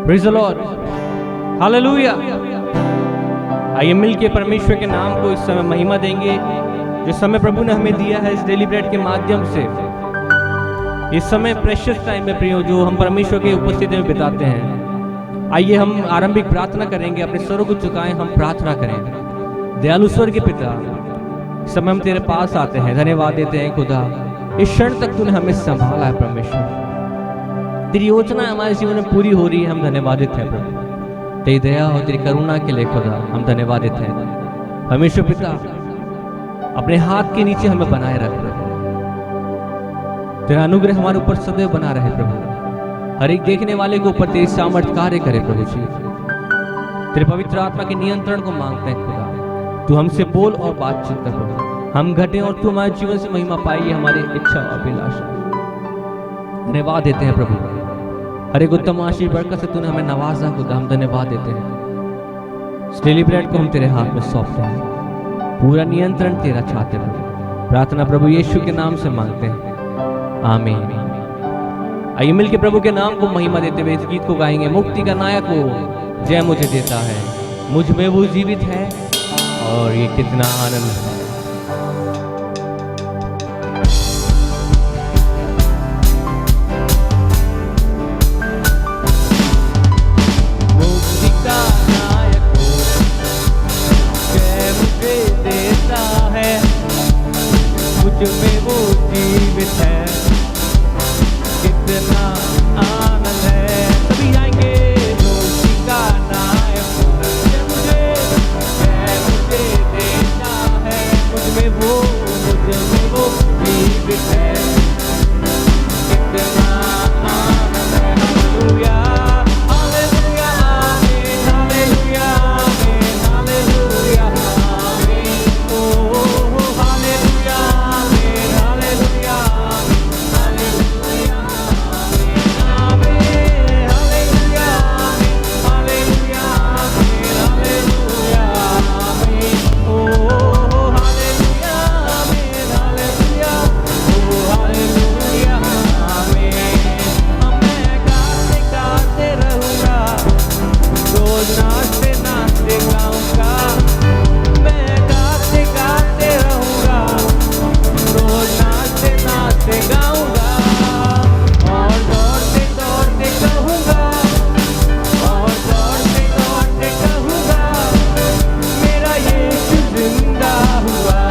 Praise the Lord, hallelujah. आइए मिलके परमेश्वर के नाम को इस समय महिमा देंगे जो समय प्रभु ने हमें दिया है इस डेली ब्रेड के माध्यम से। इस समय प्रेशियस टाइम में प्रियो जो हम परमेश्वर की उपस्थिति में बिताते हैं। आइए हम आरंभिक प्रार्थना करेंगे, अपने स्वरों को झुकाएं, हम प्रार्थना करें। दयालु स्वर्ग के पिता, इस समय हम तेरे पास आते हैं, धन्यवाद देते हैं खुदा, इस क्षण तक तूने हमें संभाला है परमेश्वर। तेरी योजना हमारे जीवन में पूरी हो रही है, हम धन्यवादित हैं प्रभु। तेरी दया और तेरी करुणा के लिए खुदा हम धन्यवादित हैं। परमेश्वर पिता, अपने हाथ के नीचे हमें बनाए रख प्रभु। तेरा अनुग्रह हमारे ऊपर सदैव बना रहे प्रभु। हर एक देखने वाले के ऊपर तेरी सामर्थ्य कार्य करे प्रभु जी। तेरे पवित्र आत्मा के नियंत्रण को मांगते हैं खुदा। तू हमसे बोल और बातचीत कर प्रभु। हम घटे और तू हमारे जीवन से महिमा पाई, हमारी इच्छा और अभिलाषा। धन्यवाद देते हैं प्रभु, हर एक उत्तम आशीष बरकत से तूने हमें नवाजा खुदा, हम धन्यवाद देते हैं। इस डेली ब्रेड को हम तेरे हाथ में सौंपते हैं, पूरा नियंत्रण तेरा चाहते प्रभु। प्रार्थना प्रभु यीशु के नाम से मांगते हैं, आमीन। आइए मिलके प्रभु के नाम को महिमा देते हुए इस गीत को गाएंगे। मुक्ति का नायक वो जय मुझे देता है, मुझ में वो जीवित है और ये कितना आनंद है। मुक्ति का नायक वो जय मुझे देता है, मुझ में वो जीवित है, कितना आनंद है। सभी आएंगे। मुक्ति का नायक जय मुझे देता है, मुझ में वो जीवित है, कितना आनंद है। हालेलुया, हालेलुया, आमीन, हालेलुया, आमीन, हालेलुया, आमीन। ओ हालेलुया, आमीन, हालेलुया, हालेलुया, आमीन, हालेलुया, हालेलुया, आमीन, हालेलुया, आमीन। ओ हालेलुया, आमीन, हालेलुया, ओ हालेलुया, आमीन। मैं गाते गाते रहूंगा, रोज नाचते नाचते गाऊंगा। मैं गाते गाते रहूंगा, रोज नाचते नाचते गाऊंगा। और दौड़ते दौड़ते कहूंगा, और दौड़ते दौड़ते कहूंगा, मेरा यीशु जिंदा हुआ,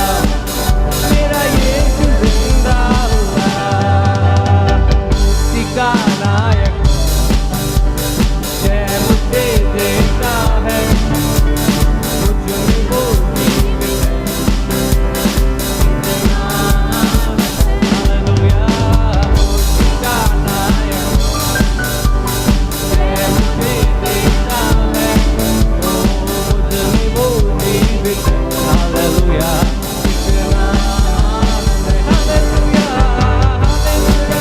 मेरा यीशु जिंदा हुआ। मुक्ति का नायक जय मुझे देता है, मुझ में वो जीवित है, कितना हालेलुया। मुक्ति का नायक जय मुझे देता है, मुझ में वो जीवित है, हालेलुया, कितना आनंद है। हालेलुया, हालेलुया,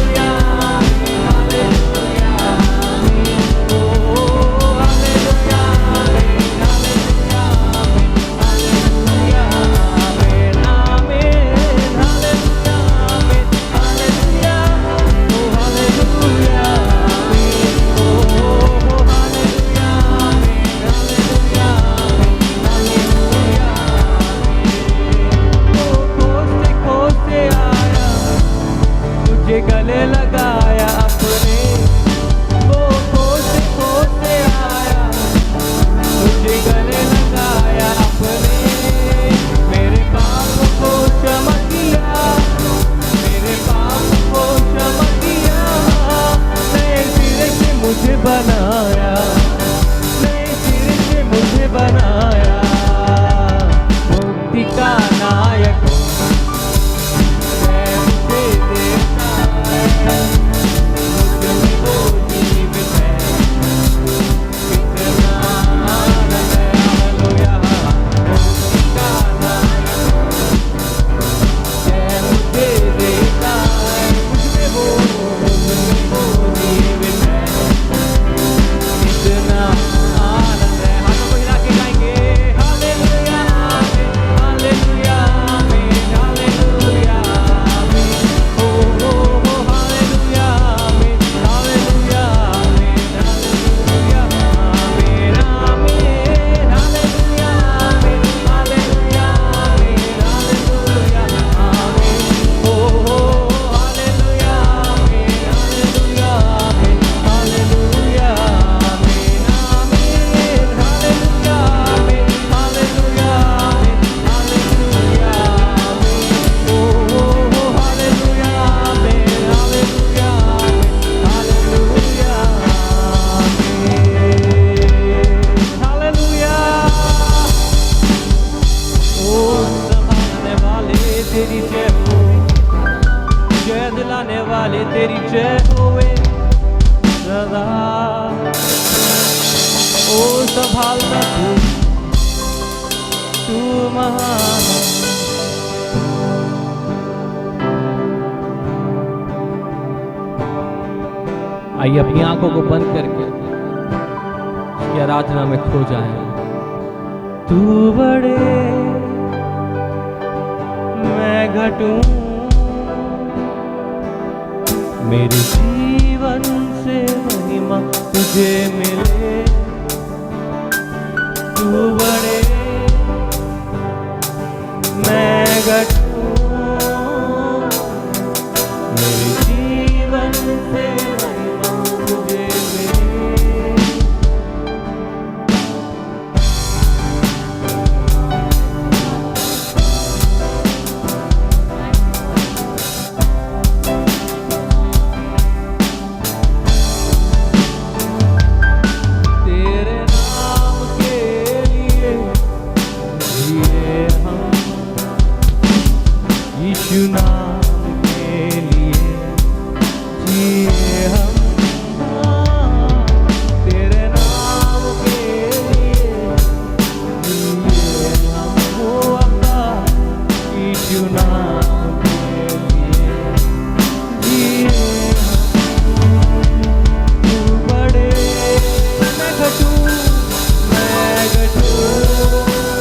हालेलुया, हालेलुया, ओ हालेलुया, हालेलुया, हालेलुया, आमीन, आमीन, हालेलुया, आमीन, हालेलुया, ओ हालेलुया, आमीन, ओ हालेलुया, आमीन, हालेलुया, हालेलुया, तेरी जय होवे सदा। ओ संभालता तू महान। आइए अपनी आंखों को बंद करके उसकी आराधना में खो जाए। तू बड़े मैं घटूं, मेरे जीवन से महिमा तुझे मिले। तू बड़े मैं घटूं, मेरे जीवन से महिमा तुझे मिले। तेरे नाम के लिए जिए हम, यीशु नाम के लिए जिए हम। तेरे नाम के लिए जिए हम, वो अब्बा यीशु नाम के लिए जिए हम। तू बड़े मैं घटूं,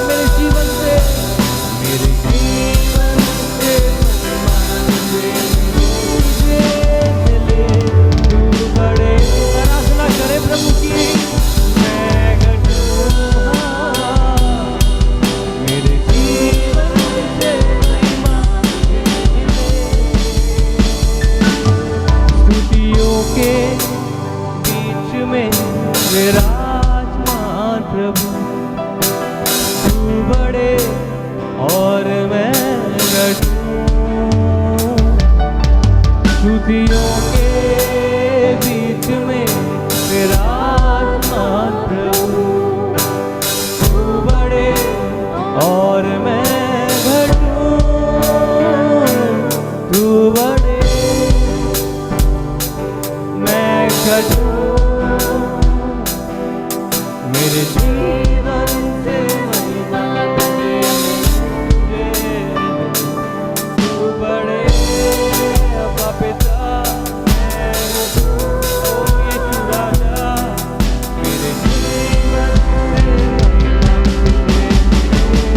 मेरे जीवन से, मेरे जीवन से तुझे मिले। तू बड़े आराधना करे प्रभु की। मैं घटूं, मेरे जीवन से महिमा तुझे मिले। स्तुतियों के बीच में विराजमान प्रभु, तू बड़े और मैं घटूं। स्तुतियों के बीच में विराजमान प्रभु, तू बड़े और मैं घटूं। तू बड़े मैं घटूं, मेरे जीवन से महिमा तुझे मिले। तू बड़े अब्बा पिता मैं घटूं, ओ यीशु राजा, मेरे जीवन से महिमा तुझे मिले।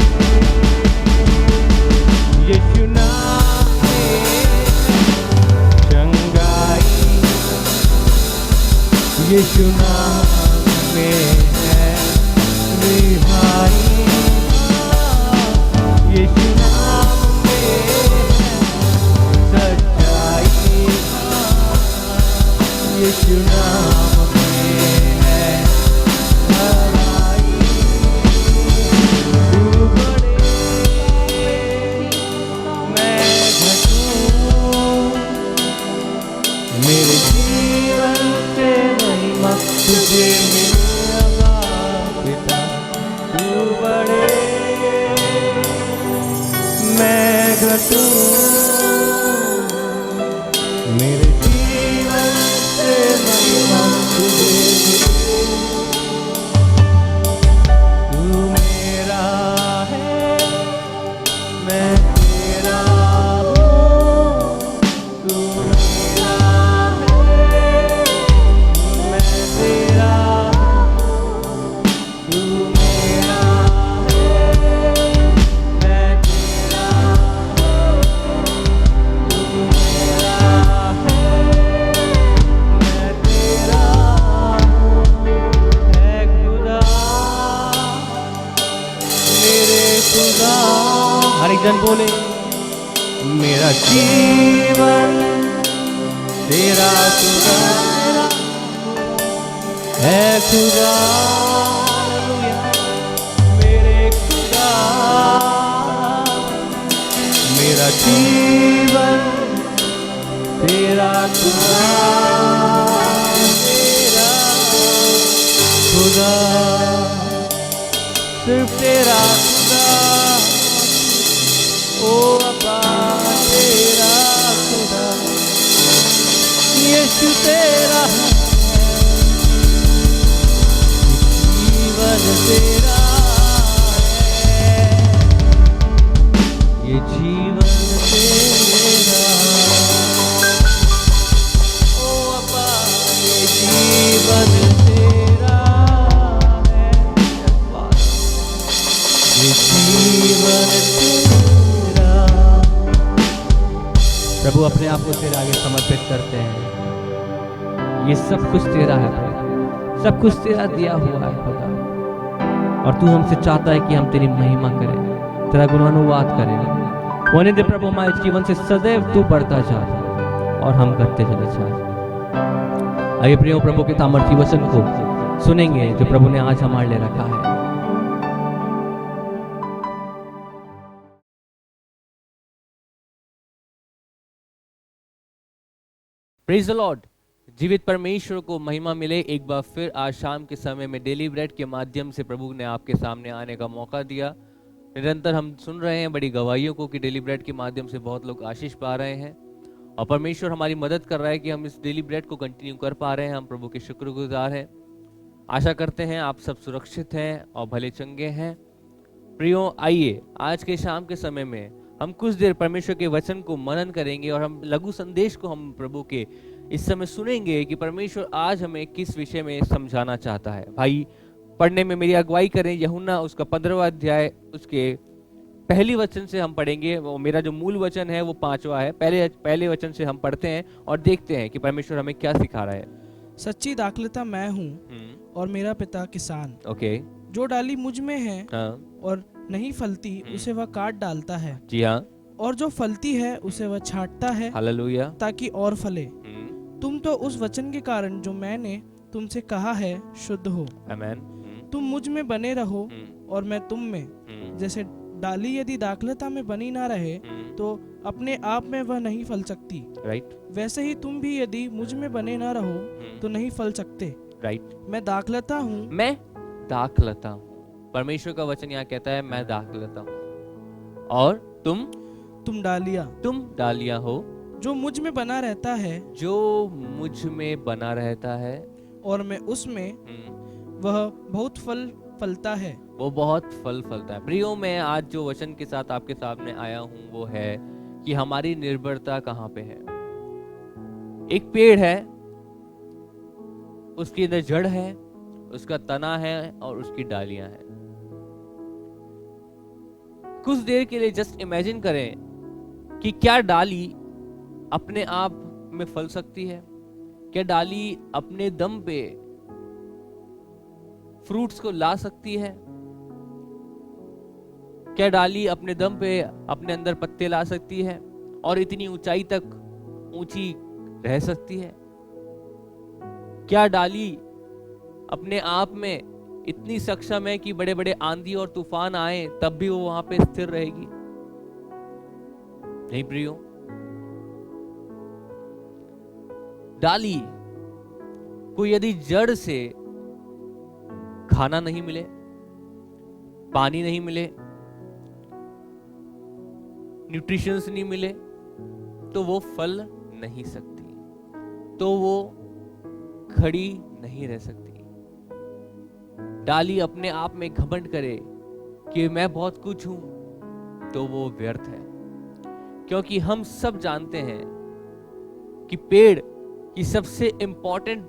यीशु नाम में चंगाई, यीशु नाम में है रिहाई। यीशु नाम में है सच्चाई, यीशु नाम में है भलाई। तू बड़े मैं घटूं, मेरे जीवन से महिमा तुझे मिले। अब्बा पिता तू बड़े मैं घटूं, मेरे जीवन से महिमा तुझे मिले। तू मेरा है मैं तेरा हूँ, तू मेरा है मैं तेरा हूँ। तू मेरा है मैं तेरा हूँ, तू मेरा है मैं तेरा हूँ। है खुदा मेरे खुदा, हर एक जन बोले मेरा जीवन तेरा खुदा है। खुदा मेरे खुदा, मेरा जीवन तेरा खुदा, तेरा खुदा, सिर्फ तेरा खुदा। ओ अब्बा तेरा खुदा, तेरा है, ये जीवन तेरा, ओ अब्बा ये जीवन तेरा है, ये जीवन तेरा। प्रभु अपने आप को तेरे आगे समर्पित करते हैं। ये सब कुछ तेरा है प्रभु, सब कुछ तेरा दिया हुआ है खुदा, और तू हमसे चाहता है कि हम तेरी महिमा करें, तेरा गुणानुवाद करें। होने दे प्रभु हमारे जीवन से सदैव तू बढ़ता जा और हम करते चले जाए। आइए प्रियो प्रभु के सामर्थी वचन को सुनेंगे जो प्रभु ने आज हमारे लिए रखा है। Praise the Lord. जीवित परमेश्वर को महिमा मिले। एक बार फिर आज शाम के समय में डेली ब्रेड के माध्यम से प्रभु ने आपके सामने आने का मौका दिया। निरंतर हम सुन रहे हैं बड़ी गवाहियों को कि डेली ब्रेड के माध्यम से बहुत लोग आशीष पा रहे हैं और परमेश्वर हमारी मदद कर रहा है कि हम इस डेली ब्रेड को कंटिन्यू कर पा रहे हैं। हम प्रभु के शुक्रगुजार हैं। आशा करते हैं आप सब सुरक्षित हैं और भले चंगे हैं। प्रियो, आइए आज के शाम के समय में हम कुछ देर परमेश्वर के वचन को मनन करेंगे और हम लघु संदेश को हम प्रभु के इस समय सुनेंगे कि परमेश्वर आज हमें किस विषय में समझाना चाहता है। भाई पढ़ने में मेरी अगुवाई करें। यूहन्ना उसका 15वां अध्याय उसके पहली वचन से हम पढ़ेंगे। वो मेरा जो मूल वचन है वो 5वां है। पहले वचन से हम पढ़ते हैं और देखते हैं कि परमेश्वर हमें क्या सिखा रहा है। सच्ची दाखलता मैं हूँ और मेरा पिता किसान। ओके। जो डाली मुझ में है हाँ। और नहीं फलती उसे वह काट डालता है। जी हाँ। और जो फलती है उसे वह छांटता है हालेलुया, ताकि और फले। तुम तो उस वचन के कारण जो मैंने तुमसे कहा है शुद्ध हो। आमीन। तुम मुझ में बने रहो और मैं तुम में। जैसे डाली यदि दाखलता में बनी ना रहे तो अपने आप में वह नहीं फल सकती। राइट। वैसे ही तुम भी यदि मुझ में बने ना रहो तो नहीं फल सकते। राइट। मैं दाखलता हूँ। मैं दाखलता हूँ। परमेश्वर का वचन यहाँ कहता है मैं दाखलता हूँ और तुम डालियाँ हो। जो मुझ में बना रहता है, जो मुझ में बना रहता है और मैं उसमें, वह बहुत फल फलता है। वो बहुत फल फलता है। प्रियो, मैं आज जो वचन के साथ आपके सामने आया हूँ वो है कि हमारी निर्भरता कहाँ पे है। एक पेड़ है, उसके अंदर जड़ है, उसका तना है और उसकी डालियां हैं। कुछ देर के लिए जस्ट इमेजिन करें कि क्या डाली अपने आप में फल सकती है? क्या डाली अपने दम पे फ्रूट्स को ला सकती है? क्या डाली अपने दम पे अपने अंदर पत्ते ला सकती है और इतनी ऊंचाई तक ऊंची रह सकती है? क्या डाली अपने आप में इतनी सक्षम है कि बड़े बड़े आंधी और तूफान आए तब भी वो वहां पे स्थिर रहेगी? नहीं प्रियो। डाली को यदि जड़ से खाना नहीं मिले, पानी नहीं मिले, न्यूट्रिशंस नहीं मिले तो वो फल नहीं सकती, तो वो खड़ी नहीं रह सकती। डाली अपने आप में घमंड करे कि मैं बहुत कुछ हूं तो वो व्यर्थ है, क्योंकि हम सब जानते हैं कि पेड़ की सबसे इंपॉर्टेंट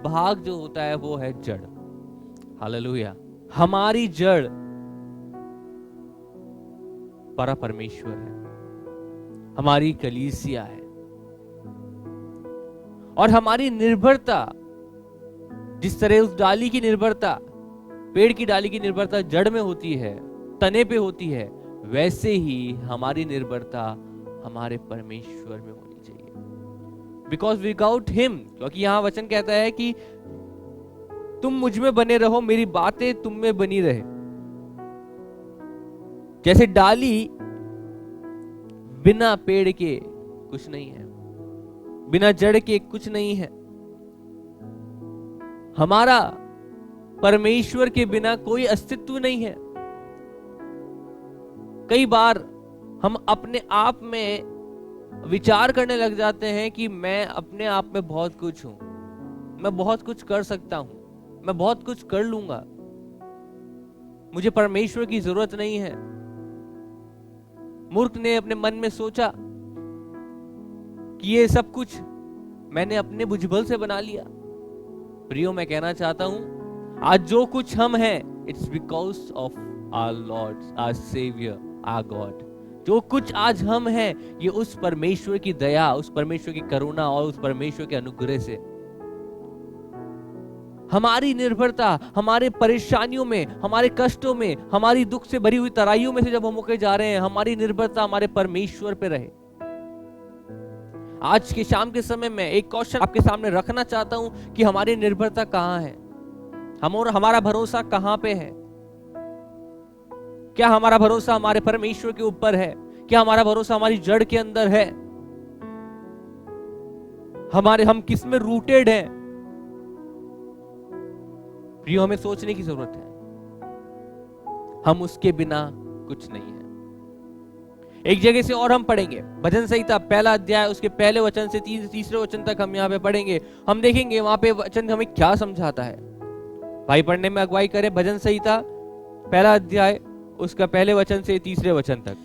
भाग जो होता है वो है जड़। हालेलुया। हमारी जड़ परा परमेश्वर है, हमारी कलीसिया है और हमारी निर्भरता, जिस तरह उस डाली की निर्भरता, पेड़ की डाली की निर्भरता जड़ में होती है, तने पे होती है, वैसे ही हमारी निर्भरता हमारे परमेश्वर में होनी चाहिए। बिकॉज विदाउट हिम, क्योंकि यहां वचन कहता है कि तुम मुझ में बने रहो, मेरी बातें तुम में बनी रहे। जैसे डाली बिना पेड़ के कुछ नहीं है, बिना जड़ के कुछ नहीं है। हमारा परमेश्वर के बिना कोई अस्तित्व नहीं है। कई बार हम अपने आप में विचार करने लग जाते हैं कि मैं अपने आप में बहुत कुछ हूं, मैं बहुत कुछ कर सकता हूं, मैं बहुत कुछ कर लूंगा, मुझे परमेश्वर की जरूरत नहीं है। मूर्ख ने अपने मन में सोचा कि ये सब कुछ मैंने अपने भुजबल से बना लिया। प्रियो, मैं कहना चाहता हूं आज जो कुछ हम हैं, it's because of our Lord, our saviour, our God. जो कुछ आज हम हैं, ये उस परमेश्वर की दया, उस परमेश्वर की करुणा और उस परमेश्वर के अनुग्रह से। हमारी निर्भरता हमारे परेशानियों में, हमारे कष्टों में, हमारी दुख से भरी हुई तराइयों में से जब हम होकर जा रहे हैं, हमारी निर्भरता हमारे परमेश्वर पे रहे। आज के शाम के समय में एक क्वेश्चन आपके सामने रखना चाहता हूं कि हमारी निर्भरता कहां है, हमारा भरोसा कहां पे है। क्या हमारा भरोसा हमारे परमेश्वर के ऊपर है? क्या हमारा भरोसा हमारी जड़ के अंदर है? हम किस में रूटेड हैं? प्रियो, हमें सोचने की जरूरत है। हम उसके बिना कुछ नहीं है। एक जगह से और हम पढ़ेंगे, भजन संहिता 1 अध्याय उसके पहले वचन से तीसरे वचन तक हम यहाँ पे पढ़ेंगे। हम देखेंगे वहां पे वचन हमें क्या समझाता है। भाई पढ़ने में अगुवाई करे, भजन संहिता 1 अध्याय उसका पहले वचन से तीसरे वचन तक।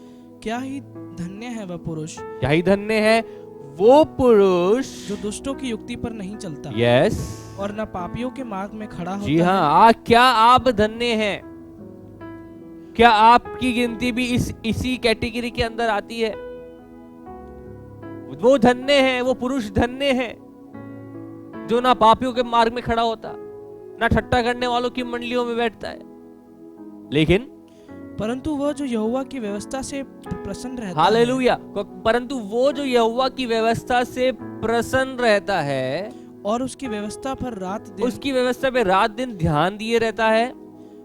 क्या ही धन्य है वह पुरुष, क्या ही धन्य है वो पुरुष जो दुष्टों की युक्ति पर नहीं चलता, यस, और न पापियों के मार्ग में खड़ा होता जी हाँ। है। क्या आप धन्य हैं? क्या आपकी गिनती भी इसी कैटेगरी के अंदर आती है? वो धन्य है, वो पुरुष धन्य है जो ना पापियों के मार्ग में खड़ा होता, ना ठट्टा करने वालों की मंडलियों में बैठता है, लेकिन परंतु वह जो यहोवा की व्यवस्था से प्रसन्न रहता हालेलुया, परंतु वो जो यहोवा की व्यवस्था से प्रसन्न रहता है और उसकी व्यवस्था पर उसकी व्यवस्था पे रात दिन ध्यान दिए रहता है,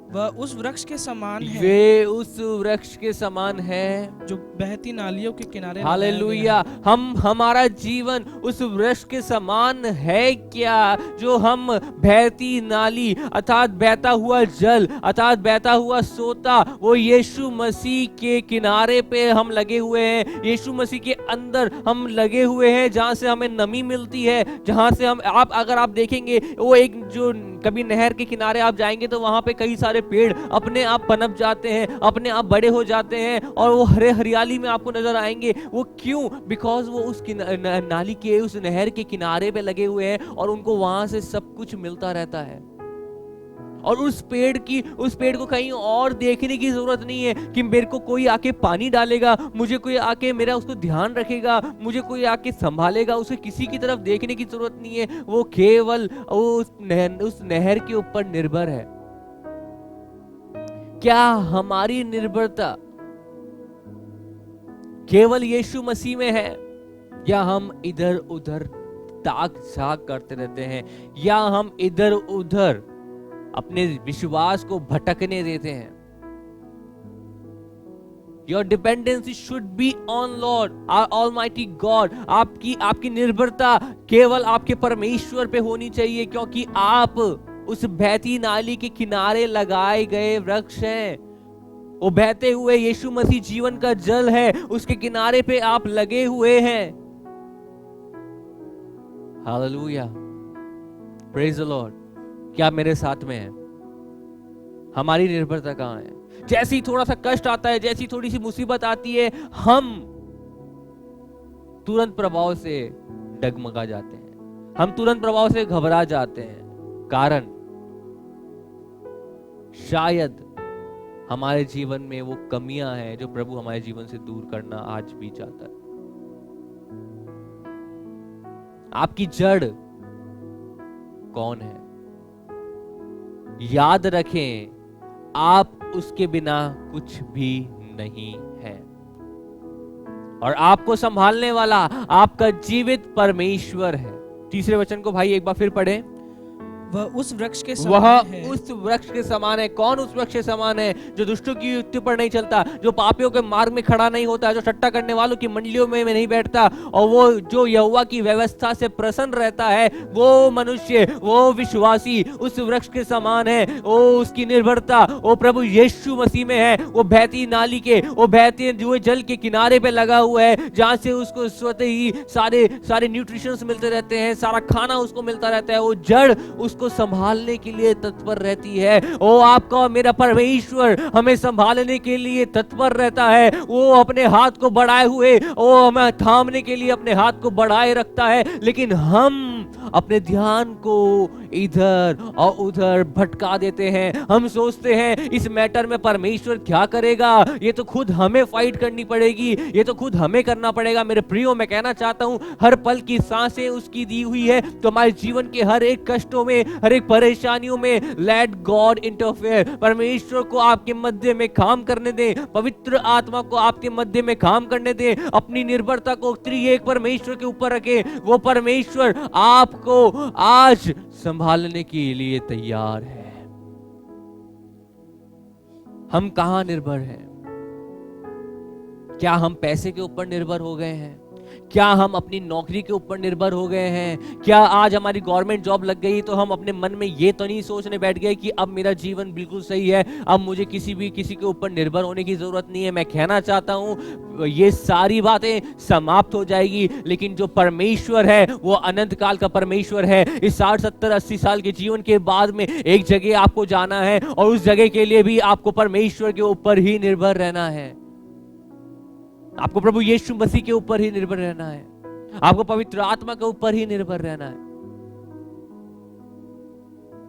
वह उस वृक्ष के समान है, वे उस वृक्ष के समान है जो बहती नालियों के किनारे हालेलुया। हमारा जीवन उस वृक्ष के समान है क्या, जो हम बहती नाली अर्थात बहता हुआ जल अर्थात बहता हुआ सोता, वो यीशु मसीह के किनारे पे हम लगे हुए हैं, यीशु मसीह के अंदर हम लगे हुए हैं, जहां से हमें नमी मिलती है, जहां से अगर आप देखेंगे वो एक जो कभी नहर के किनारे आप जाएंगे तो वहां पे कई सारे पेड़ अपने आप पनप जाते हैं, अपने आप बड़े हो जाते हैं और वो हरे हरियाली में आपको नजर आएंगे। वो क्यों? बिकॉज वो उस नाली के, उस नहर के किनारे पे लगे हुए हैं और उनको वहां से सब कुछ मिलता रहता है। और उस पेड़ को कहीं और देखने की जरूरत नहीं है कि मेरे को कोई आके पानी डालेगा, मुझे कोई आके मेरा उसको ध्यान रखेगा, मुझे कोई आके संभालेगा, उसे किसी की तरफ देखने की जरूरत नहीं है। वो केवल उस नहर के ऊपर निर्भर है। क्या हमारी निर्भरता केवल यीशु मसीह में है, या हम इधर उधर ताक झाक करते रहते हैं, या हम इधर उधर अपने विश्वास को भटकने देते हैं? Your dependency should be on Lord, our Almighty God. आपकी निर्भरता केवल आपके परमेश्वर पे होनी चाहिए, क्योंकि आप उस बहती नाली के किनारे लगाए गए वृक्ष हैं। वो बहते हुए यीशु मसीह जीवन का जल है, उसके किनारे पे आप लगे हुए हैं। Hallelujah, praise the Lord. क्या मेरे साथ में है? हमारी निर्भरता कहां है? जैसे ही थोड़ा सा कष्ट आता है, जैसी थोड़ी सी मुसीबत आती है, हम तुरंत प्रभाव से डगमगा जाते हैं, हम तुरंत प्रभाव से घबरा जाते हैं। कारण शायद हमारे जीवन में वो कमियां हैं जो प्रभु हमारे जीवन से दूर करना आज भी चाहता है। आपकी जड़ कौन है? याद रखें, आप उसके बिना कुछ भी नहीं है, और आपको संभालने वाला आपका जीवित परमेश्वर है। तीसरे वचन को भाई एक बार फिर पढ़ें। वह उस वृक्ष के समान है। उस वृक्ष के समान है। कौन उस वृक्ष के समान है? जो दुष्टों की युक्ति पर नहीं चलता, जो पापियों के मार्ग में खड़ा नहीं होता, जो ठट्टा करने वालों की मंडलियों में नहीं बैठता, और वो जो यहोवा की व्यवस्था से प्रसन्न रहता है, वो मनुष्य, वो विश्वासी उस वृक्ष के समान है। वो उसकी निर्भरता वो प्रभु यीशु मसीह में है। वो बहती नाली के, वो बहते हुए जल के किनारे पे लगा हुआ है, जहां से उसको स्वतः ही सारे न्यूट्रिशंस मिलते रहते हैं, सारा खाना उसको मिलता रहता है। वो जड़ उसको को संभालने के लिए तत्पर रहती है। ओ आपका और मेरा परमेश्वर हमें संभालने के लिए तत्पर रहता है। वो अपने हाथ को बढ़ाए हुए, वो हमें थामने के लिए अपने हाथ को बढ़ाए रखता है, लेकिन हम अपने ध्यान को इधर और उधर भटका देते हैं। हम सोचते हैं इस मैटर में परमेश्वर क्या करेगा, ये तो खुद हमें फाइट करनी पड़ेगी, ये तो खुद हमें करना पड़ेगा। मेरे प्रियो, मैं कहना चाहता हूं हर पल की सांसें उसकी दी हुई है, तो हमारे जीवन के हर एक कष्टों में, हर एक परेशानियों में लेट गॉड इंटरफेयर। परमेश्वर को आपके मध्य में काम करने दें, पवित्र आत्मा को आपके मध्य में काम करने दें, अपनी निर्भरता को त्रिएक परमेश्वर के ऊपर रखें। वो परमेश्वर आपको आज संभालने के लिए तैयार है। हम कहां निर्भर हैं? क्या हम पैसे के ऊपर निर्भर हो गए हैं? क्या हम अपनी नौकरी के ऊपर निर्भर हो गए हैं? क्या आज हमारी गवर्नमेंट जॉब लग गई तो हम अपने मन में ये तो नहीं सोचने बैठ गए कि अब मेरा जीवन बिल्कुल सही है, अब मुझे किसी के ऊपर निर्भर होने की जरूरत नहीं है? मैं कहना चाहता हूं ये सारी बातें समाप्त हो जाएगी, लेकिन जो परमेश्वर है वो अनंत काल का परमेश्वर है। इस 60, 70, 80 साल के जीवन के बाद में एक जगह आपको जाना है, और उस जगह के लिए भी आपको परमेश्वर के ऊपर ही निर्भर रहना है। आपको प्रभु यीशु मसीह के ऊपर ही निर्भर रहना है, आपको पवित्र आत्मा के ऊपर ही निर्भर रहना है।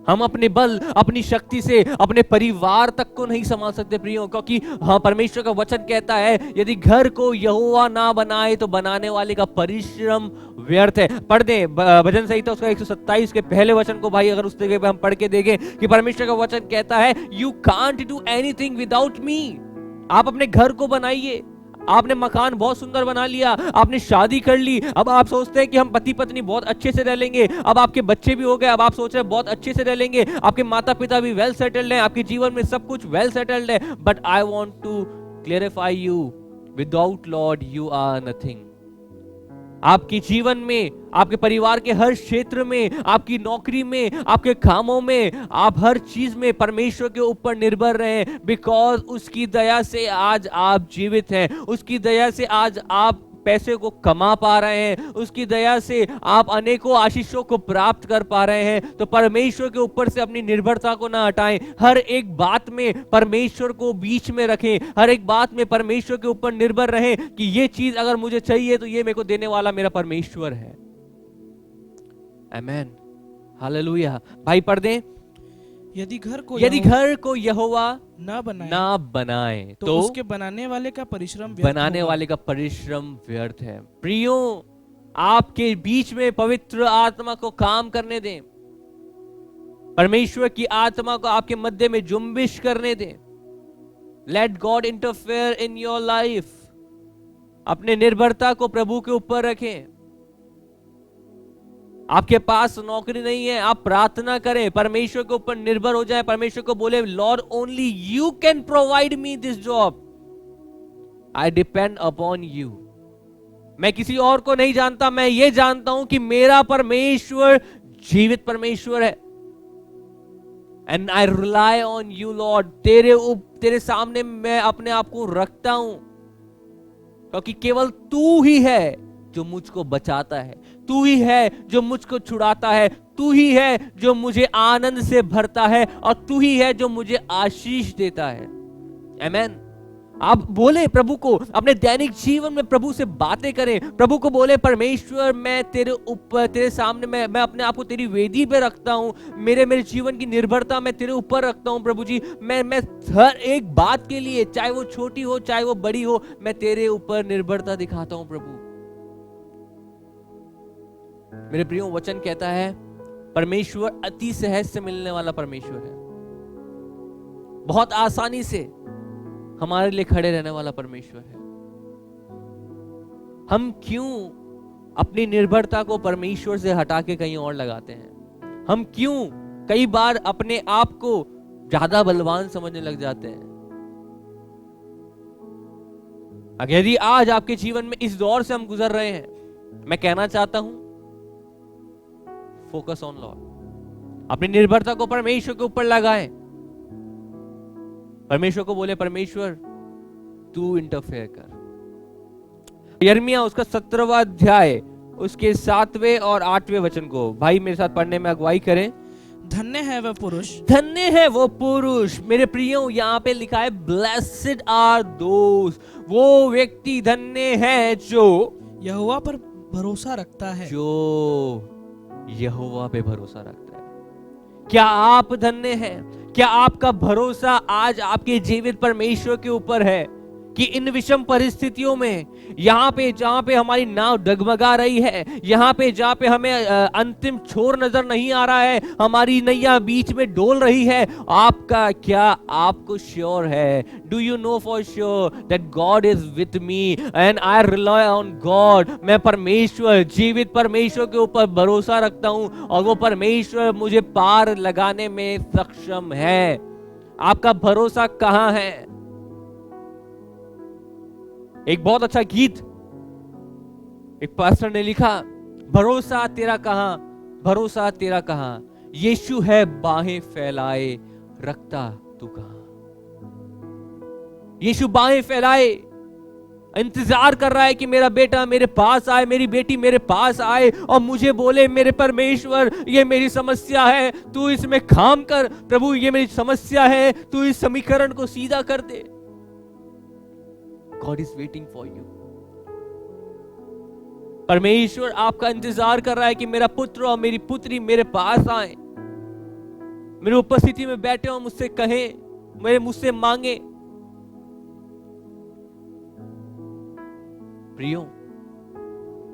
हम अपने बल, अपनी शक्ति से अपने परिवार तक को नहीं संभाल सकते प्रियो, क्योंकि हाँ, परमेश्वर का वचन कहता है यदि घर को यहोवा ना बनाए तो बनाने वाले का परिश्रम व्यर्थ है। पढ़ दें भजन संहिता उसका 127 के पहले वचन को भाई, अगर उस जगह पे हम पढ़ के देखें कि परमेश्वर का वचन कहता है you can't do anything without me. आप अपने घर को बनाइए, आपने मकान बहुत सुंदर बना लिया, आपने शादी कर ली, अब आप सोचते हैं कि हम पति पत्नी बहुत अच्छे से रह लेंगे, अब आपके बच्चे भी हो गए, अब आप सोच रहे हैं बहुत अच्छे से रह लेंगे, आपके माता पिता भी वेल सेटल्ड हैं, आपके जीवन में सब कुछ वेल सेटल्ड है। But I want to clarify you, without Lord you are nothing. आपके जीवन में, आपके परिवार के हर क्षेत्र में, आपकी नौकरी में, आपके कामों में, आप हर चीज में परमेश्वर के ऊपर निर्भर रहें, बिकॉज उसकी दया से आज आप जीवित हैं, उसकी दया से आज आप पैसे को कमा पा रहे हैं, उसकी दया से आप अनेकों आशीषों को प्राप्त कर पा रहे हैं। तो परमेश्वर के ऊपर से अपनी निर्भरता को ना हटाएं, हर एक बात में परमेश्वर को बीच में रखें, हर एक बात में परमेश्वर के ऊपर निर्भर रहें कि ये चीज अगर मुझे चाहिए तो ये मेरे को देने वाला मेरा परमेश्वर है। आमेन, हालेलुया। भाई पढ़ दें, यदि घर को यहोवा ना बनाए तो उसके बनाने वाले का परिश्रम व्यर्थ है। प्रियो, आपके बीच में पवित्र आत्मा को काम करने दें, परमेश्वर की आत्मा को आपके मध्य में जुम्बिश करने दें। Let God interfere in your life. अपने निर्भरता को प्रभु के ऊपर रखें। आपके पास नौकरी नहीं है, आप प्रार्थना करें, परमेश्वर के ऊपर निर्भर हो जाए, परमेश्वर को बोले Lord only you can provide me this job, I depend upon you. मैं किसी और को नहीं जानता, मैं ये जानता हूं कि मेरा परमेश्वर जीवित परमेश्वर है। And I rely on you Lord, तेरे सामने मैं अपने आप को रखता हूं, क्योंकि केवल तू ही है जो मुझको बचाता है, तू ही है जो मुझको छुड़ाता है, तू ही है जो मुझे आनंद से भरता है, और तू ही है जो मुझे आशीष देता है। आमेन। आप बोले प्रभु को, अपने दैनिक जीवन में प्रभु से बातें करें, प्रभु को बोले परमेश्वर मैं तेरे ऊपर, तेरे सामने मैं अपने आप को तेरी वेदी पे रखता हूं, मेरे जीवन की निर्भरता मैं तेरे ऊपर रखता हूं प्रभु जी। मैं हर एक बात के लिए, चाहे वो छोटी हो चाहे वो बड़ी हो, मैं तेरे ऊपर निर्भरता दिखाता हूं प्रभु। मेरे प्रियो, वचन कहता है परमेश्वर अति सहज से मिलने वाला परमेश्वर है, बहुत आसानी से हमारे लिए खड़े रहने वाला परमेश्वर है। हम क्यों अपनी निर्भरता को परमेश्वर से हटा के कहीं और लगाते हैं? हम क्यों कई बार अपने आप को ज्यादा बलवान समझने लग जाते हैं? अगर यदि आज आपके जीवन में इस दौर से हम गुजर रहे हैं, मैं कहना चाहता हूं फोकस ऑन लॉर्ड। अपनी निर्भरता को परमेश्वर के ऊपर लगाएं, परमेश्वर को बोले परमेश्वर तू इंटरफेयर कर। यिर्मयाह उसका 17वां अध्याय उसके 7वें और 8वें वचन को भाई मेरे साथ पढ़ने में अगुवाई करें। धन्य है वह पुरुष, धन्य है वो पुरुष। मेरे प्रियो, यहाँ पे लिखा है ब्लेस्ड आर दोस, वो व्यक्ति धन्य है जो यहोवा पर भरोसा रखता है। जो यहोवा पे भरोसा रखता है। क्या आप धन्य हैं? क्या आपका भरोसा आज आपके जीवित परमेश्वर के ऊपर है कि इन विषम परिस्थितियों में, यहाँ पे जहाँ पे हमारी नाव डगमगा रही है, यहाँ पे जहाँ पे हमें अंतिम छोर नजर नहीं आ रहा है, हमारी नैया बीच में डोल रही है, आपका क्या आपको श्योर है? Do you know for sure that God is with me and I rely on God? मैं परमेश्वर, जीवित परमेश्वर के ऊपर भरोसा रखता हूं और वो परमेश्वर मुझे पार लगाने में सक्षम है। आपका भरोसा कहां है? एक बहुत अच्छा गीत एक पास्टर ने लिखा, भरोसा तेरा कहां, भरोसा तेरा कहां, यीशु है बाहें फैलाए, रखता तू कहां? यीशु बाहें फैलाए, इंतजार कर रहा है कि मेरा बेटा मेरे पास आए, मेरी बेटी मेरे पास आए और मुझे बोले, मेरे परमेश्वर ये मेरी समस्या है, तू इसमें काम कर। प्रभु ये मेरी समस्या है, तू इस समीकरण को सीधा कर दे। God is waiting for you. परमेश्वर आपका इंतजार कर रहा है कि मेरा पुत्र और मेरी पुत्री मेरे पास आए, मेरी उपस्थिति में बैठे और मुझसे कहें, मेरे मुझसे मांगे। प्रियो,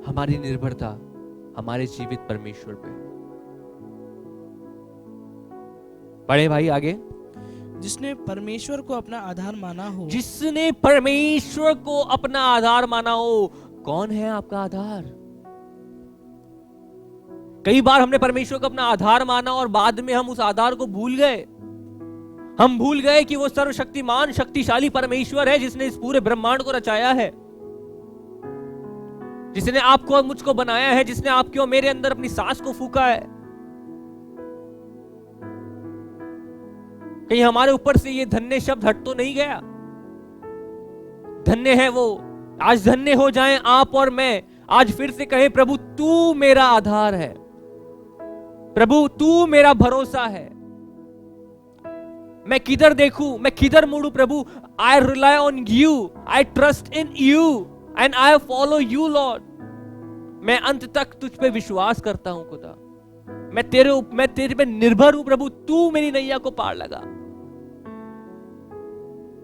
हमारी निर्भरता हमारे जीवित परमेश्वर पे। पढ़े भाई आगे। जिसने परमेश्वर को अपना आधार माना हो, जिसने परमेश्वर को अपना आधार माना हो। कौन है आपका आधार? कई बार हमने परमेश्वर को अपना आधार माना और बाद में हम उस आधार को भूल गए। हम भूल गए कि वो सर्वशक्तिमान शक्तिशाली परमेश्वर है जिसने इस पूरे ब्रह्मांड को रचाया है, जिसने आपको और मुझको बनाया है, जिसने आपके और मेरे अंदर अपनी सांस को फूका है। कहीं हमारे ऊपर से ये धन्य शब्द हट तो नहीं गया? धन्य है वो। आज धन्य हो जाएं आप और मैं। आज फिर से कहें, प्रभु तू मेरा आधार है, प्रभु तू मेरा भरोसा है। मैं किधर देखूं, मैं किधर मुड़ूं? प्रभु, I rely on you, I trust in you and I follow you lord. मैं अंत तक तुझ पे विश्वास करता हूं खुदा। मैं तेरे पे निर्भर हूं प्रभु, तू मेरी नैया को पार लगा।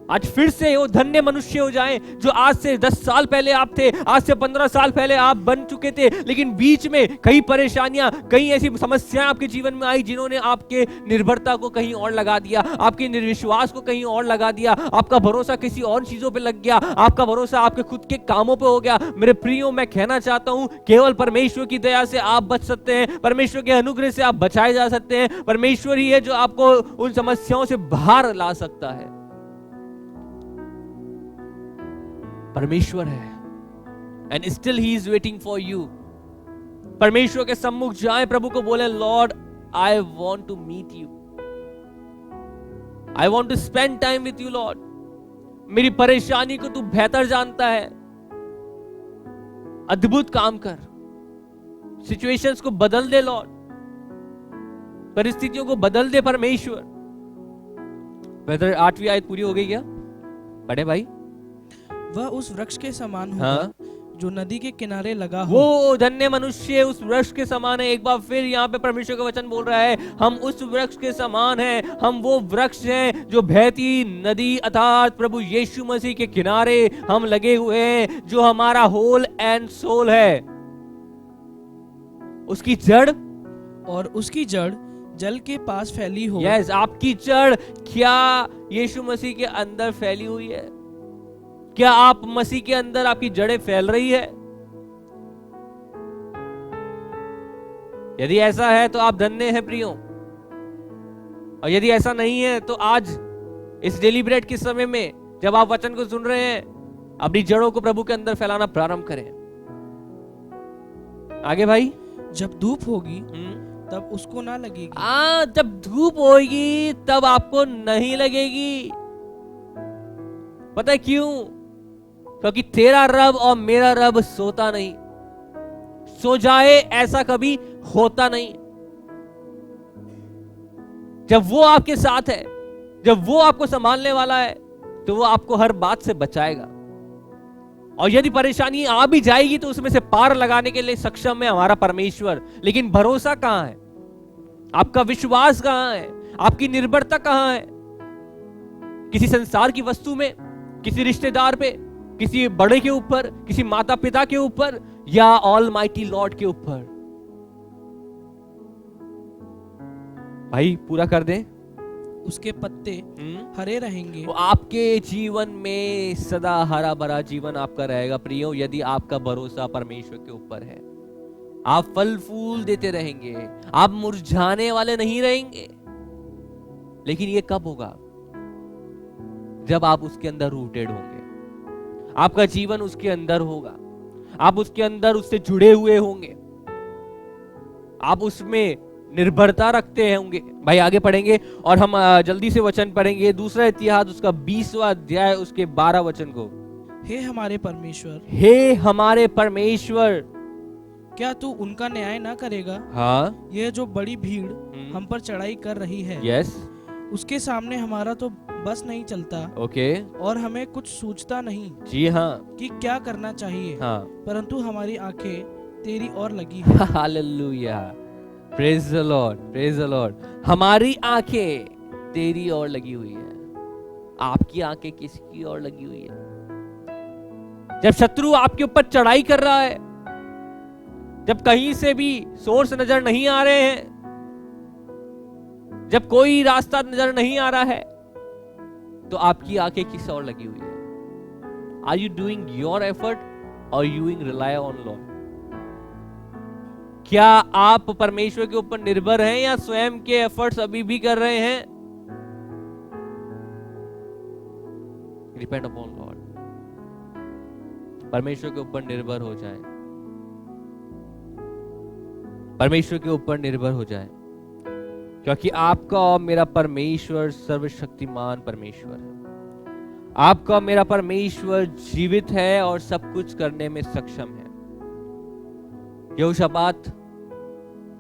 आज फिर से वो धन्य मनुष्य हो जाएं जो आज से 10 साल पहले आप थे, आज से 15 साल पहले आप बन चुके थे, लेकिन बीच में कई परेशानियां, कई ऐसी समस्याएं आपके जीवन में आई जिन्होंने आपके निर्भरता को कहीं और लगा दिया, आपके निर्विश्वास को कहीं और लगा दिया, आपका भरोसा किसी और चीजों पे लग गया, आपका भरोसा आपके खुद के कामों पे हो गया। मेरे प्रियो, मैं कहना चाहता हूं, केवल परमेश्वर की दया से आप बच सकते हैं, परमेश्वर के अनुग्रह से आप बचाए जा सकते हैं। परमेश्वर ही है जो आपको उन समस्याओं से बाहर ला सकता है। परमेश्वर है and still he is waiting for you. परमेश्वर के सम्मुख जाए, प्रभु को बोले, Lord I want to meet you, I want to spend time with you Lord. मेरी परेशानी को तू बेहतर जानता है, अद्भुत काम कर, सिचुएशंस को बदल दे लॉर्ड, परिस्थितियों को बदल दे परमेश्वर। ब्रदर 8वीं आयत पूरी हो गई क्या? पढ़े भाई। वह उस वृक्ष के समान होगा, हाँ? जो नदी के किनारे लगा हो। वो धन्य मनुष्य उस वृक्ष के समान है। एक बार फिर यहाँ पे परमेश्वर का वचन बोल रहा है, हम उस वृक्ष के समान हैं। हम वो वृक्ष हैं जो बहती नदी अर्थात प्रभु यीशु मसीह के किनारे हम लगे हुए हैं, जो हमारा होल एंड सोल है। उसकी जड़, और उसकी जड़ जल के पास फैली हो। यस, आपकी जड़ क्या यीशु मसीह के अंदर फैली हुई है? क्या आप मसीह के अंदर, आपकी जड़ें फैल रही है? यदि ऐसा है तो आप धन्य हैं प्रियो, और यदि ऐसा नहीं है तो आज इस डेली ब्रेड के समय में जब आप वचन को सुन रहे हैं, अपनी जड़ों को प्रभु के अंदर फैलाना प्रारंभ करें। आगे भाई। जब धूप होगी तब उसको ना लगेगी। जब धूप होगी तब आपको नहीं लगेगी। पता है क्यों? क्योंकि तेरा रब और मेरा रब सोता नहीं, सो जाए ऐसा कभी होता नहीं। जब वो आपके साथ है, जब वो आपको संभालने वाला है, तो वो आपको हर बात से बचाएगा। और यदि परेशानी आ भी जाएगी तो उसमें से पार लगाने के लिए सक्षम है हमारा परमेश्वर। लेकिन भरोसा कहां है? आपका विश्वास कहां है? आपकी निर्भरता कहां है? किसी संसार की वस्तु में, किसी रिश्तेदार पे, किसी बड़े के ऊपर, किसी माता पिता के ऊपर, या ऑलमाइटी लॉर्ड के ऊपर? भाई पूरा कर दें। उसके पत्ते हरे रहेंगे। तो आपके जीवन में सदा हरा भरा जीवन आपका रहेगा प्रियो, यदि आपका भरोसा परमेश्वर के ऊपर है। आप फल फूल देते रहेंगे, आप मुरझाने वाले नहीं रहेंगे। लेकिन ये कब होगा? जब आप उसके अंदर रूटेड होंगे, आपका जीवन उसके अंदर होगा, आप उसके अंदर उससे जुड़े हुए होंगे, आप उसमें निर्भरता रखते होंगे। भाई आगे पढ़ेंगे और हम जल्दी से वचन पढ़ेंगे। दूसरा इतिहास उसका 20वां अध्याय उसके 12 वचन को। हे हमारे परमेश्वर, हे हमारे परमेश्वर, क्या तू उनका न्याय ना करेगा? हाँ, यह जो बड़ी भीड़ हम पर चढ़ाई कर रही है, यस, उसके सामने हमारा तो बस नहीं चलता, ओके, और हमें कुछ सूझता नहीं जी हाँ, कि क्या करना चाहिए। हाँ, परंतु हमारी आंखें तेरी ओर लगी है। Hallelujah, praise the Lord, praise the Lord. हमारी आंखें तेरी ओर लगी हुई है। आपकी आंखें किसकी ओर लगी हुई है? जब शत्रु आपके ऊपर चढ़ाई कर रहा है, जब कहीं से भी सोर्स नजर नहीं आ रहे हैं, जब कोई रास्ता नजर नहीं आ रहा है, तो आपकी आंखें किस ओर लगी हुई है? Are you doing your effort और यू रिलाय ऑन लॉर्ड? क्या आप परमेश्वर के ऊपर निर्भर हैं या स्वयं के एफर्ट्स अभी भी कर रहे हैं? Depend upon Lord. परमेश्वर के ऊपर निर्भर हो जाए, परमेश्वर के ऊपर निर्भर हो जाए, क्योंकि आपका और मेरा परमेश्वर सर्वशक्तिमान परमेश्वर है। आपका और मेरा परमेश्वर जीवित है और सब कुछ करने में सक्षम है। यहोशापात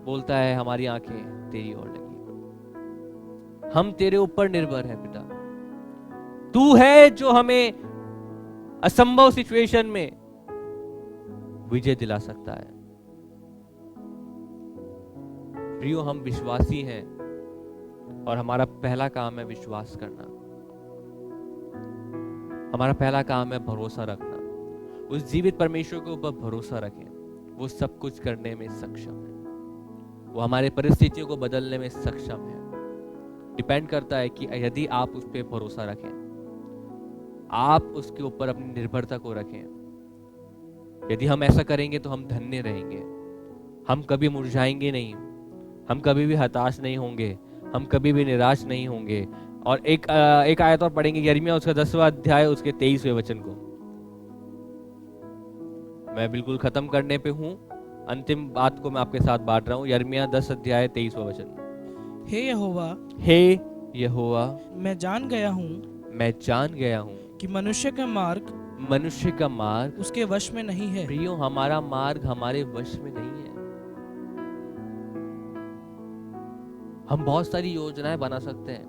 बोलता है, हमारी आंखें तेरी ओर लगी, हम तेरे ऊपर निर्भर है पिता। तू है जो हमें असंभव सिचुएशन में विजय दिला सकता है। प्रियो, हम विश्वासी हैं और हमारा पहला काम है विश्वास करना। हमारा पहला काम है भरोसा रखना। उस जीवित परमेश्वर के ऊपर भरोसा रखें। वो सब कुछ करने में सक्षम है, वो हमारे परिस्थितियों को बदलने में सक्षम है। डिपेंड करता है कि यदि आप उस पर भरोसा रखें, आप उसके ऊपर अपनी निर्भरता को रखें। यदि हम ऐसा करेंगे तो हम धन्य रहेंगे। हम कभी मुरझाएंगे नहीं, हम कभी भी हताश नहीं होंगे, हम कभी भी निराश नहीं होंगे। और एक आयत और पढ़ेंगे, यिर्मयाह उसका 10वां अध्याय उसके 23वें वचन को। मैं बिल्कुल खत्म करने पे हूँ, अंतिम बात को मैं आपके साथ बांट रहा हूँ। यिर्मयाह 10 अध्याय 23वां वचन। हे यहोवा, हे यहोवा, मैं जान गया हूँ कि मनुष्य का मार्ग उसके वश में नहीं है। प्रियो, हमारा मार्ग हमारे वश में नहीं है। हम बहुत सारी योजनाएं बना सकते हैं,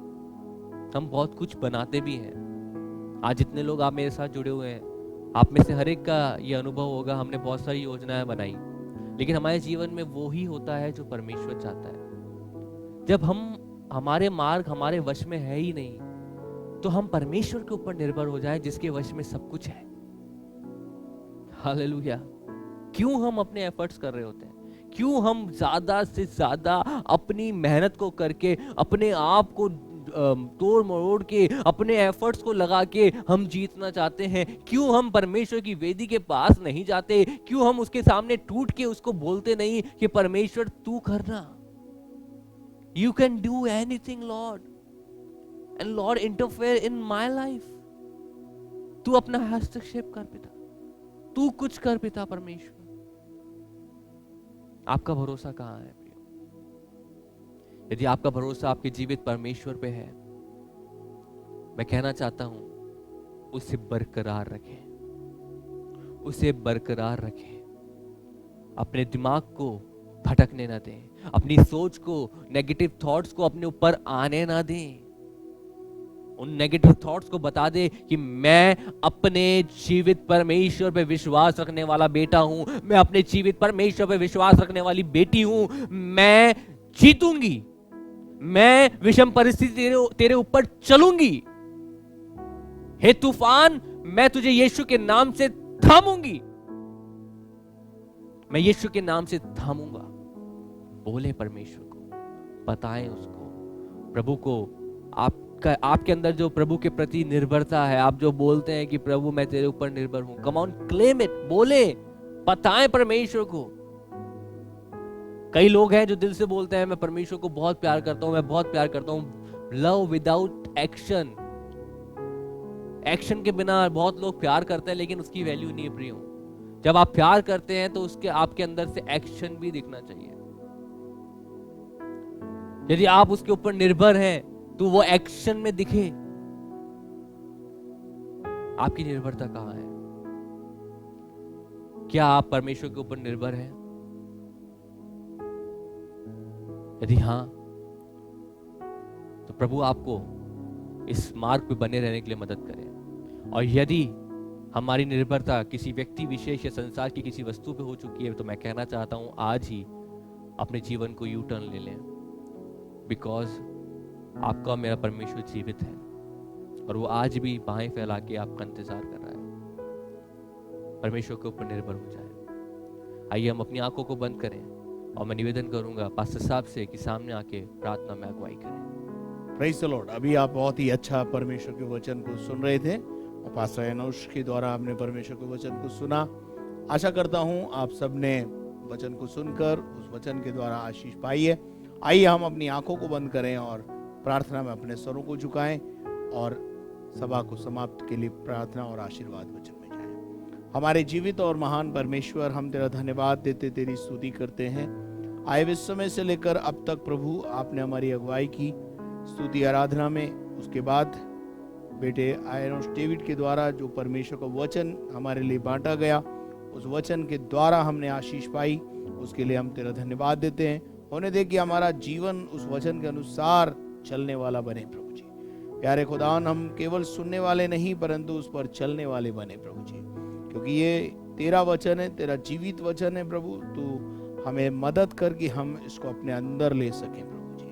हम बहुत कुछ बनाते भी हैं। आज जितने लोग आप मेरे साथ जुड़े हुए हैं, आप में से हर एक का ये अनुभव होगा, हमने बहुत सारी योजनाएं बनाई, लेकिन हमारे जीवन में वो ही होता है जो परमेश्वर चाहता है। जब हमारे मार्ग हमारे वश में है ही नहीं, तो हम परमेश्वर के ऊपर निर्भर हो जाए जिसके वश में सब कुछ है। हालेलुया। क्यों हम अपने एफर्ट्स कर रहे होते हैं? क्यों हम ज्यादा से ज्यादा अपनी मेहनत को करके, अपने आप को तोड़ मरोड़ के, अपने एफर्ट्स को लगा के हम जीतना चाहते हैं? क्यों हम परमेश्वर की वेदी के पास नहीं जाते? क्यों हम उसके सामने टूट के उसको बोलते नहीं कि परमेश्वर तू करना, you can do anything Lord, and Lord interfere in my life. तू अपना हस्तक्षेप कर पिता, तू कुछ कर पिता परमेश्वर। आपका भरोसा कहां है? यदि आपका भरोसा आपके जीवित परमेश्वर पे है, मैं कहना चाहता हूं, उसे बरकरार रखें, उसे बरकरार रखें। अपने दिमाग को भटकने ना दें, अपनी सोच को, नेगेटिव थॉट्स को अपने ऊपर आने ना दें। उन नेगेटिव थॉट्स को बता दे कि मैं अपने जीवित परमेश्वर पे विश्वास रखने वाला बेटा हूं, मैं अपने जीवित परमेश्वर पे विश्वास रखने वाली बेटी हूं, मैं जीतूंगी, मैं विषम परिस्थिति तेरे ऊपर चलूंगी। हे तूफान, मैं तुझे यीशु के नाम से थामूंगी, मैं यीशु के नाम से थामूंगा। बोले परमेश्वर को, बताएं उसको, प्रभु को आपके अंदर जो प्रभु के प्रति निर्भरता है, आप जो बोलते हैं कि प्रभु मैं तेरे ऊपर निर्भर हूं, कम ऑन क्लेम इट, बोले, बताएं परमेश्वर को। कई लोग हैं जो दिल से बोलते हैं मैं परमेश्वर को बहुत प्यार करता हूं, मैं बहुत प्यार करता हूं। लव विदाउट एक्शन, एक्शन के बिना बहुत लोग प्यार करते हैं लेकिन उसकी वैल्यू नहीं है प्रियो। जब आप प्यार करते हैं तो उसके आपके अंदर से एक्शन भी दिखना चाहिए। यदि आप उसके ऊपर निर्भर हैं तो वो एक्शन में दिखे। आपकी निर्भरता कहां है? क्या आप परमेश्वर के ऊपर निर्भर हैं? यदि हां तो प्रभु आपको इस मार्ग पे बने रहने के लिए मदद करें। और यदि हमारी निर्भरता किसी व्यक्ति विशेष या संसार की किसी वस्तु पे हो चुकी है तो मैं कहना चाहता हूं आज ही अपने जीवन को यू टर्न ले लें, बिकॉज आपका मेरा परमेश्वर जीवित है और वो आज भी बाहें फैला के आपका इंतजार कर रहा है। परमेश्वर के ऊपर निर्भर हो जाए। आइए हम अपनी आंखों को बंद करें और मैं निवेदन करूंगा पास्टर साहब से कि सामने आके प्रार्थना में अगुवाई करें। Praise the Lord. अभी आप बहुत ही अच्छा परमेश्वर के वचन को सुन रहे थे और पास्टर एनोश के द्वारा आपने परमेश्वर के वचन को सुना। आशा करता हूं आप सबने वचन को सुनकर उस वचन के द्वारा आशीष पाई है। आइए हम अपनी आंखों को बंद करें और प्रार्थना में अपने स्वरों को झुकाएं और सभा को समाप्त के लिए प्रार्थना और आशीर्वाद वचन में जाएं। हमारे जीवित और महान परमेश्वर, हम तेरा धन्यवाद देते, तेरी स्तुति करते हैं। आए इस समय से लेकर अब तक प्रभु आपने हमारी अगुवाई की स्तुति आराधना में। उसके बाद बेटे आयरन डेविड के द्वारा जो परमेश्वर का वचन हमारे लिए बांटा गया, उस वचन के द्वारा हमने आशीष पाई, उसके लिए हम तेरा धन्यवाद देते हैं। होने दे कि हमारा जीवन उस वचन के अनुसार चलने वाला बने प्रभु जी। प्यारे खुदावन, हम केवल सुनने वाले नहीं परंतु उस पर चलने वाले बने प्रभु जी, क्योंकि ये तेरा वचन है, तेरा जीवित वचन है प्रभु। तू हमें मदद कर कि हम इसको अपने अंदर ले सकें प्रभु जी।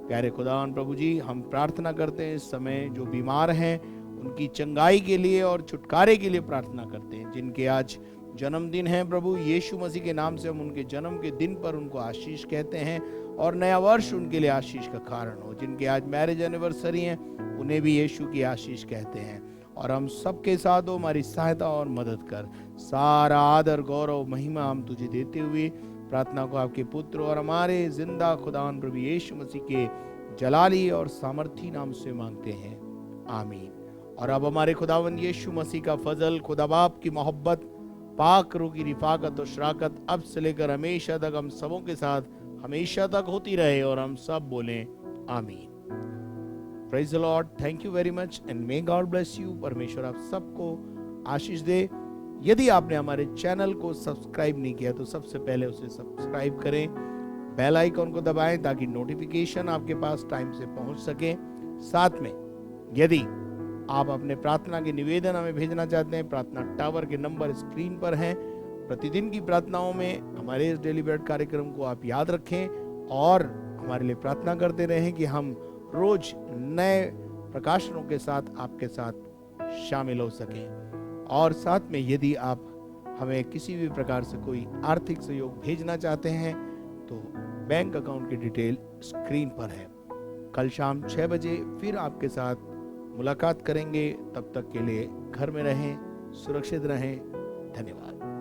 प्यारे खुदावन प्रभु जी, हम प्रार्थना करते हैं इस समय जो बीमार हैं उनकी चंगाई के लिए और छुटकारे के लिए प्रार्थना करते हैं। जिनके आज जन्मदिन है प्रभु, यीशु मसीह के नाम से हम उनके जन्म के दिन पर उनको आशीष कहते हैं और नया वर्ष उनके लिए आशीष का कारण हो। जिनके आज मैरिज एनिवर्सरी है उन्हें भी यीशु की आशीष कहते हैं। और हम सबके साथ हो, हमारी सहायता और मदद कर। सारा आदर गौरव महिमा हम तुझे देते हुए प्रार्थना को आपके पुत्र और हमारे जिंदा खुदावन प्रभु यीशु मसीह के जलाली और सामर्थी नाम से मांगते हैं, आमीन। और अब हमारे खुदावन यीशु मसीह का फजल, खुदा बाप की मोहब्बत, पाक रूह की रिफाकत और शराकत अब से लेकर हमेशा तक हम सबों के साथ हमेशा तक होती रहे और हम सब बोलें आमीन। Praise the Lord. Thank you very much and may God bless you. परमेश्वर आप सबको आशीष दे। यदि आपने हमारे चैनल को सब्सक्राइब नहीं किया तो सबसे पहले उसे सब्सक्राइब करें, बेल आइकन को दबाएं ताकि नोटिफिकेशन आपके पास टाइम से पहुंच सके। साथ में यदि आप अपने प्रार्थना के निवेदन हमें भेजना चाहते हैं, प्रार्थना टावर के नंबर स्क्रीन पर हैं। प्रतिदिन की प्रार्थनाओं में हमारे इस डेली ब्रेड कार्यक्रम को आप याद रखें और हमारे लिए प्रार्थना करते रहें कि हम रोज नए प्रकाशनों के साथ आपके साथ शामिल हो सकें। और साथ में यदि आप हमें किसी भी प्रकार से कोई आर्थिक सहयोग भेजना चाहते हैं तो बैंक अकाउंट की डिटेल स्क्रीन पर है। कल शाम 6 बजे फिर आपके साथ मुलाकात करेंगे। तब तक के लिए घर में रहें, सुरक्षित रहें। धन्यवाद।